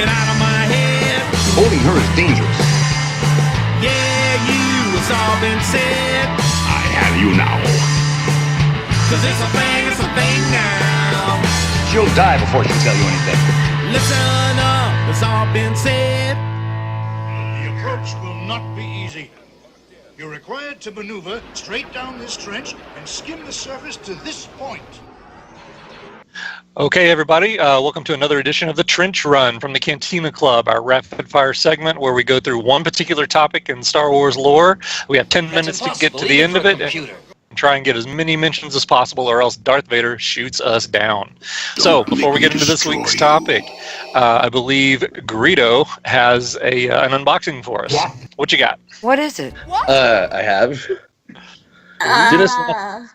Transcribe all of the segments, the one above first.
Get out of my head. Holding her is dangerous. Yeah, it's all been said. I have you now. 'Cause it's a thing now. She'll die before she'll tell you anything. Listen up, it's all been said. The approach will not be easy. You're required to maneuver straight down this trench and skim the surface to this point. Okay, everybody, welcome to another edition of the Trench Run from the Cantina Club, our rapid-fire segment where we go through one particular topic in Star Wars lore. We have 10 minutes to get to the end of it and try and get as many mentions as possible, or else Darth Vader shoots us down. So, before we get into this week's topic, I believe Greedo has an unboxing for us. What you got? What is it? I have Dennis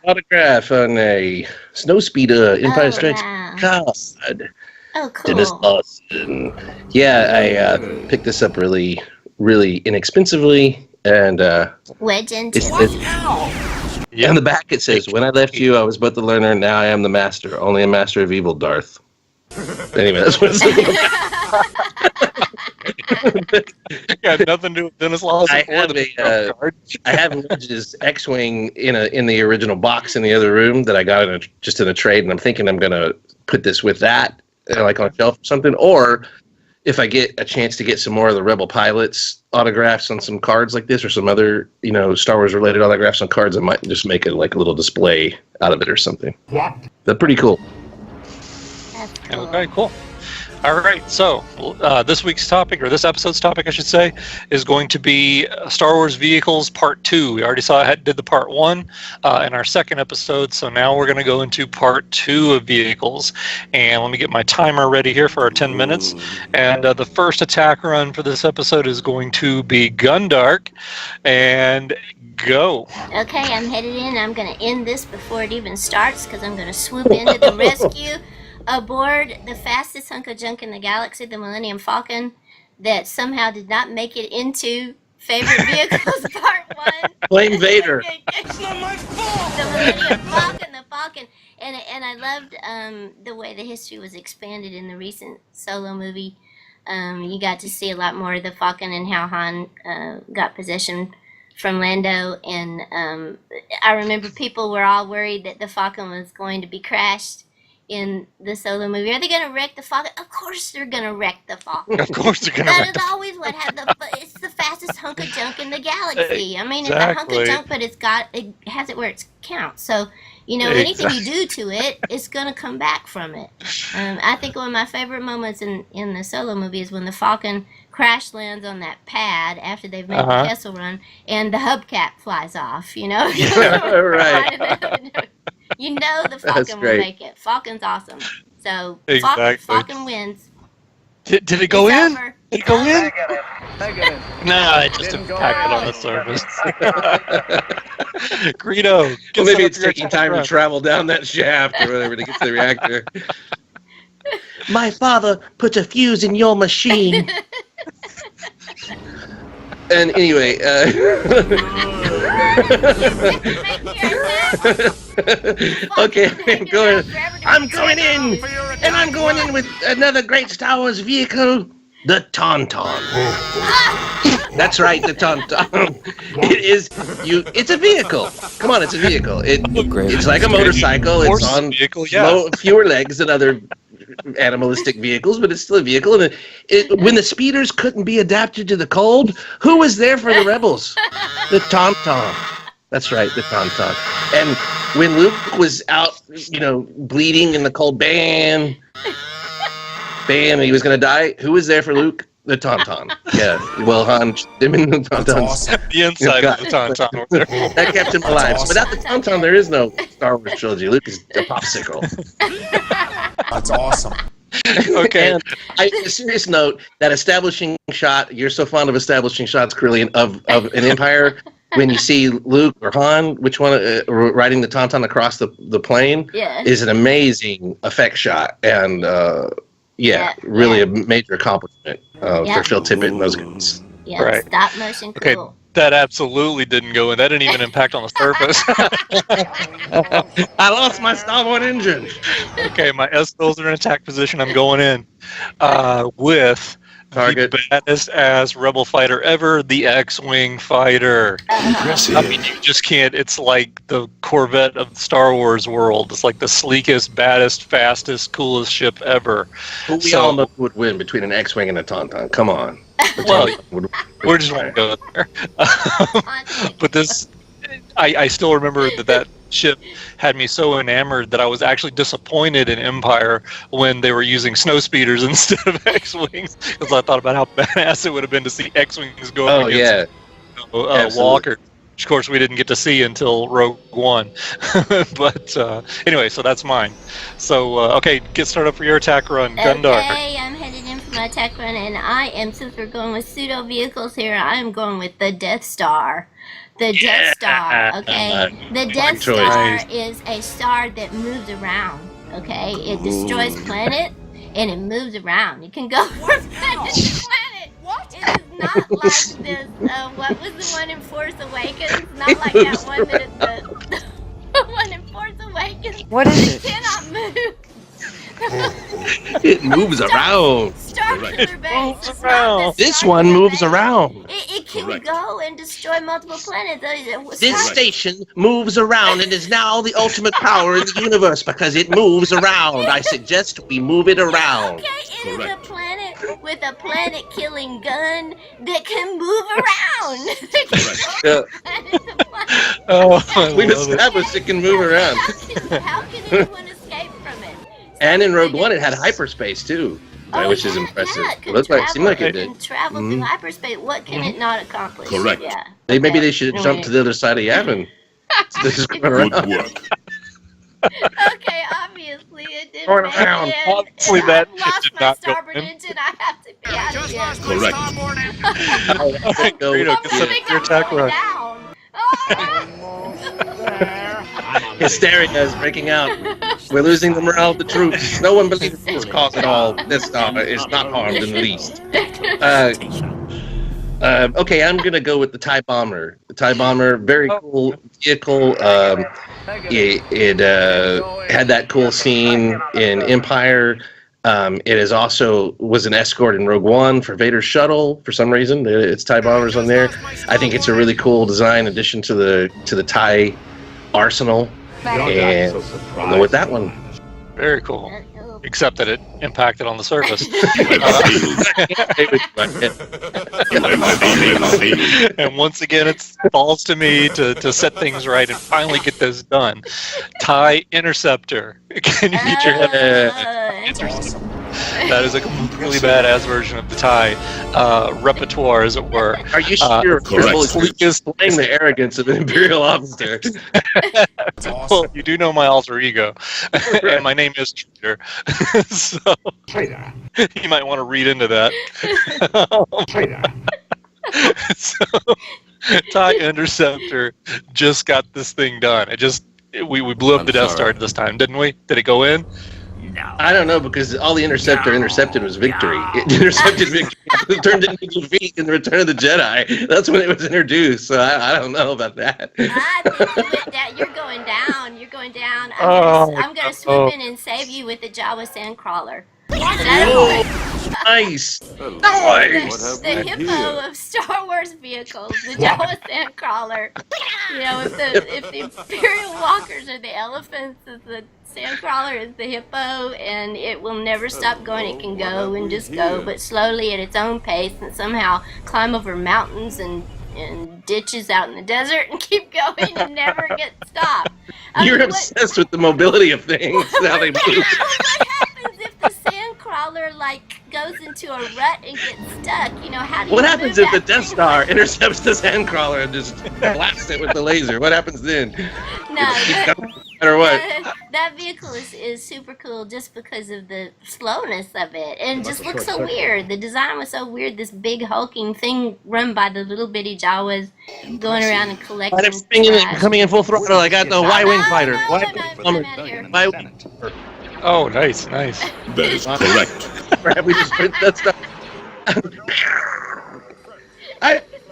autograph on a Snowspeeder Empire Strikes card. Oh, cool. Dennis Lawson. Yeah, I picked this up really, really inexpensively, and wedge into on the back it says, "When I left you, I was but the learner. Now I am the master. Only a master of evil, Darth." Anyway, that's what it says. Got nothing to do with Dennis Lawson. I have Wedge's X-wing in the original box in the other room that I got just in a trade, and I'm thinking I'm gonna put this with that, like on a shelf or something. Or if I get a chance to get some more of the Rebel pilots autographs on some cards like this, or some other Star Wars related autographs on cards, I might just make it like a little display out of it or something. Yeah, they're pretty cool. That's cool. Okay, cool. All right, so this week's topic, or this episode's topic, I should say, is going to be Star Wars Vehicles Part 2. We already did the Part 1 in our second episode, so now we're going to go into Part 2 of Vehicles. And let me get my timer ready here for our 10 minutes. And the first attack run for this episode is going to be Gundark. And go. Okay, I'm headed in. I'm going to end this before it even starts, because I'm going to swoop into the rescue aboard the fastest hunk of junk in the galaxy, the Millennium Falcon, that somehow did not make it into Favorite Vehicles Part 1. Blame Vader. It's not my fault. The Millennium Falcon, the Falcon. And I loved the way the history was expanded in the recent Solo movie. You got to see a lot more of the Falcon and how Han got possession from Lando. And I remember people were all worried that the Falcon was going to be crashed in the Solo movie. Are they going to wreck the Falcon? Of course they're going to wreck the Falcon. Of course they're going to wreck That is always what happens. It's the fastest hunk of junk in the galaxy. I mean, it's a hunk of junk, but it has it where it counts. So, anything you do to it, it's going to come back from it. I think one of my favorite moments in the Solo movie is when the Falcon crash lands on that pad after they've made the Kessel Run, and the hubcap flies off, Right. The Falcon will make it. Falcon's awesome. So, Exactly. Falcon wins. Did it go in? Over. Did it go in? I get it. No, it just impacted on the surface. Greedo. Well, maybe it's taking time to travel down that shaft or whatever to get to the reactor. My father put a fuse in your machine. And anyway, okay, I'm going in, and I'm going in with another great Star Wars vehicle, the Tauntaun. That's right, the Tauntaun. It's a vehicle. Come on, it's a vehicle. It's like a motorcycle. It's on fewer legs than other animalistic vehicles, but it's still a vehicle. And when the speeders couldn't be adapted to the cold, who was there for the rebels? The Tauntaun. That's right, the Tauntaun. And when Luke was out, bleeding in the cold, bam, he was going to die. Who was there for Luke? The Tauntaun. Yeah, well, Han, him and the Tauntaun. Awesome. The inside of the Tauntaun. That kept him alive. Awesome. Without the Tauntaun, there is no Star Wars trilogy. Luke is a popsicle. That's awesome. Okay. And a serious note, that establishing shot, you're so fond of establishing shots, Corellian, of an Empire, when you see Luke or Han, which one, riding the Tauntaun across the plane, is an amazing effect shot. And, really a major accomplishment for Phil Tippett and those guys. Yeah, right. Stop motion cool. Okay, that absolutely didn't go in. That didn't even impact on the surface. I lost my starboard engine. Okay, my S-bills are in attack position. I'm going in. with Target. the baddest ass rebel fighter ever, the X-Wing fighter. I mean, you just can't. It's like the Corvette of the Star Wars world. It's like the sleekest, baddest, fastest, coolest ship ever. Who we all know would win between an X-Wing and a Tauntaun. Come on. Well, we're just won't go there. But this, I still remember that ship had me so enamored that I was actually disappointed in Empire when they were using snow speeders instead of X-Wings, because I thought about how badass it would have been to see X-Wings go up against Walker. Which, of course, we didn't get to see until Rogue One. But anyway, so that's mine. So, okay, get started for your attack run, Gundark. Okay, I'm headed in for my attack run, and I am, since we're going with pseudo vehicles here, I am going with the Death Star. The Death Star, okay? The Death Star is a star that moves around, okay? It destroys planets, and it moves around. It can go from planet to planet. What? It is not like this, what was the one in Force Awakens? Not like that one that is the one in Force Awakens. What is it? It cannot move. It moves around. Starkiller Base. It's around. not the This one Starkiller moves Base. around. It can go and destroy multiple planets. This station moves around and is now the ultimate power in the universe because it moves around. I suggest we move it around. Okay, it is a planet with a planet-killing gun that can move around. Oh, We've established it can move around. How can anyone escape from it? And in Rogue One, it had hyperspace too, which is impressive. Yeah, It looked like, seemed like it did. can travel through hyperspace. What can it not accomplish? Correct. Yeah. Maybe they should jump to the other side of Yavin. Just going Good around. work. Okay, obviously it didn't Going make around. it. Obviously And that I've lost did my not go starboard in. engine. I have to be out of here. Correct. Greedo, get set for your attack run. Down. Hysteria is breaking out. We're losing the morale of the troops. No one believes this cause at all. This star is not harmed in the least. Okay, I'm gonna go with the TIE Bomber. The TIE Bomber, very cool vehicle. It had that cool scene in Empire. It is also was an escort in Rogue One for Vader's shuttle. For some reason, it's TIE Bombers on there. I think it's a really cool design addition to the TIE arsenal, and I'll go with that one. Very cool. Except that it impacted on the surface. And once again, it falls to me to set things right and finally get this done. TIE Interceptor. Can you get your head? That is a completely badass version of the TIE repertoire, as it were. Are you sure? Correct. Displaying the arrogance of an Imperial officer. Well, you do know my alter ego, and my name is Traitor. So you might want to read into that. So, TIE Interceptor just got this thing done. We blew up the Death Star this time, didn't we? Did it go in? I don't know, because all the Interceptor intercepted was victory. It intercepted victory. It turned into defeat in Return of the Jedi. That's when it was introduced, so I don't know about that. I think you went down. You're going down. You're going down. I'm gonna swoop in and save you with the Jawa Sandcrawler. Nice. The hippo of Star Wars vehicles, the Jawa Sandcrawler. You know, if the Imperial Walkers are the elephants, the Sandcrawler is the hippo, and it will never stop going. It can go and just go, but slowly at its own pace, and somehow climb over mountains and ditches out in the desert and keep going and never get stopped. You're obsessed with the mobility of things. How they move. What happens if the Sandcrawler goes into a rut and gets stuck? You know, how do you What happens move if the that Death thing? Star intercepts the Sandcrawler and just blasts it with the laser? What happens then? No, No matter what. that vehicle is super cool just because of the slowness of it, and just looks so weird. The design was so weird. This big hulking thing run by the little bitty Jawas going around and collecting. I'm spinning it, trash. coming in full throttle. I got the Y-wing fighter. No, I'm out here. Y-wing. Oh, nice. That is correct. Have we just print that stuff?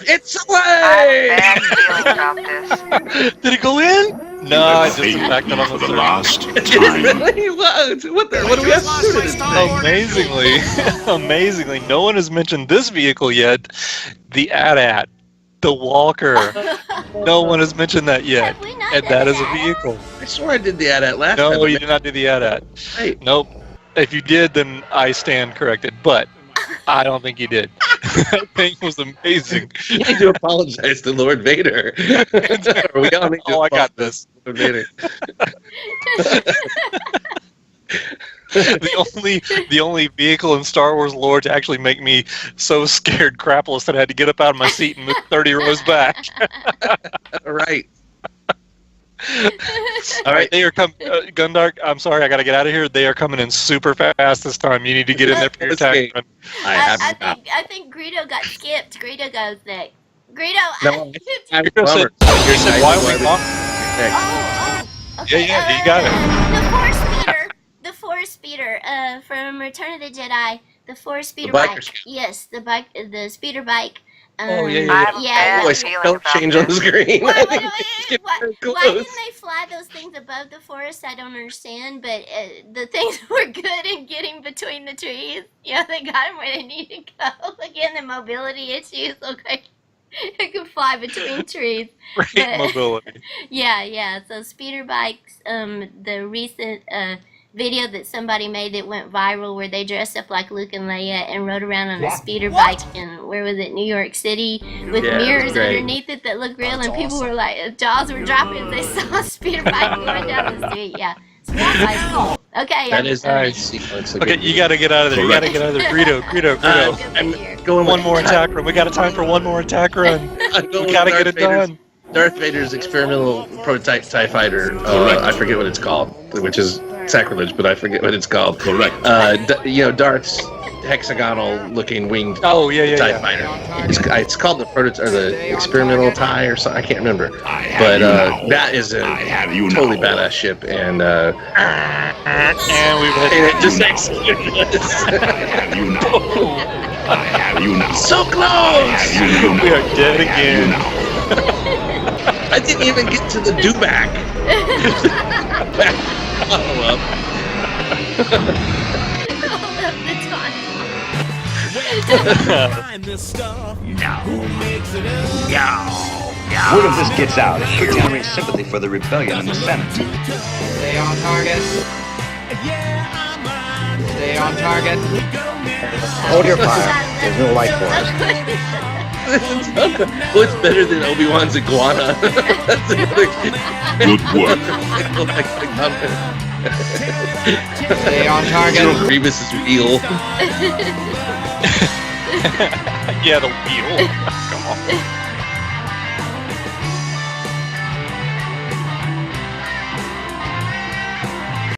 It's away! Bad feeling about this. Did it go in? No, I just the fact that I'm for the a last time. Really? What do we have to do to this thing? Amazingly, no one has mentioned this vehicle yet. The AT-AT, the Walker. No one has mentioned that yet, Have we not and done that is a that? vehicle. I swore I did the AT-AT last time. No, you did not do the AT-AT. Hey, Nope. If you did, then I stand corrected. But I don't think you did. That thing was amazing. you need to apologize to Lord Vader. We all need to Oh, I got apologize to Lord Vader. the only vehicle in Star Wars lore to actually make me so scared crapless that I had to get up out of my seat and move 30 rows back. All right. All right, they are coming. Gundark, I'm sorry, I got to get out of here. They are coming in super fast this time. You need to get in there for your attack run. I think Greedo got skipped. Greedo goes next. Greedo. No, I'm Greedo said, bummer. why are we walking? Okay. Yeah, you got it. The Force speeder. From Return of the Jedi. The Force speeder The biker bike. scooter. Yes, the speeder bike. Oh, yeah. I have a Yeah, Oh, I bad see feeling color about change on the this. screen. Why Close. didn't they fly those things above the forest? I don't understand. But the things were good in getting between the trees. Yeah, they got them where they need to go. Again, the mobility issues. Okay, it could fly between trees. Great mobility. Yeah. So speeder bikes. The recent video that somebody made that went viral where they dressed up like Luke and Leia and rode around on a speeder bike in, where was it, New York City, with Yeah, mirrors great. underneath it that looked real, and people were like, jaws were dropping as they saw a speeder bike going down the street. Yeah, so that's cool. Okay, That is Nice. sequence. Okay, you got to get out of there. You got to get out of there. Greedo. I'm going One with more attack run. We got a time for one more attack run. I'm going We got to with get it Darth Vader's- done. Darth Vader's experimental prototype TIE fighter. I forget what it's called, which is sacrilege, but I forget what it's called. Correct. Darth's hexagonal-looking winged Oh, yeah. TIE fighter. It's called the prototype or the experimental TIE or something. I can't remember. I have But you now. that is a I have you totally now. badass ship, and And we've and hit it just executed us. I have you now. I have you now. So I close! have you now. We are dead I have you again. now. I didn't even get to the do-back. Back follow-up. Find this stuff. Who makes it up? Word of this gets out. It should generate sympathy for the rebellion in the Senate. Stay on target. Yeah, I'm right. Stay on target. Hold your fire. There's no light for us. What's better than Obi-Wan's iguana? That's another Good work. Stay on target. General Grievous's wheel. Yeah, the wheel.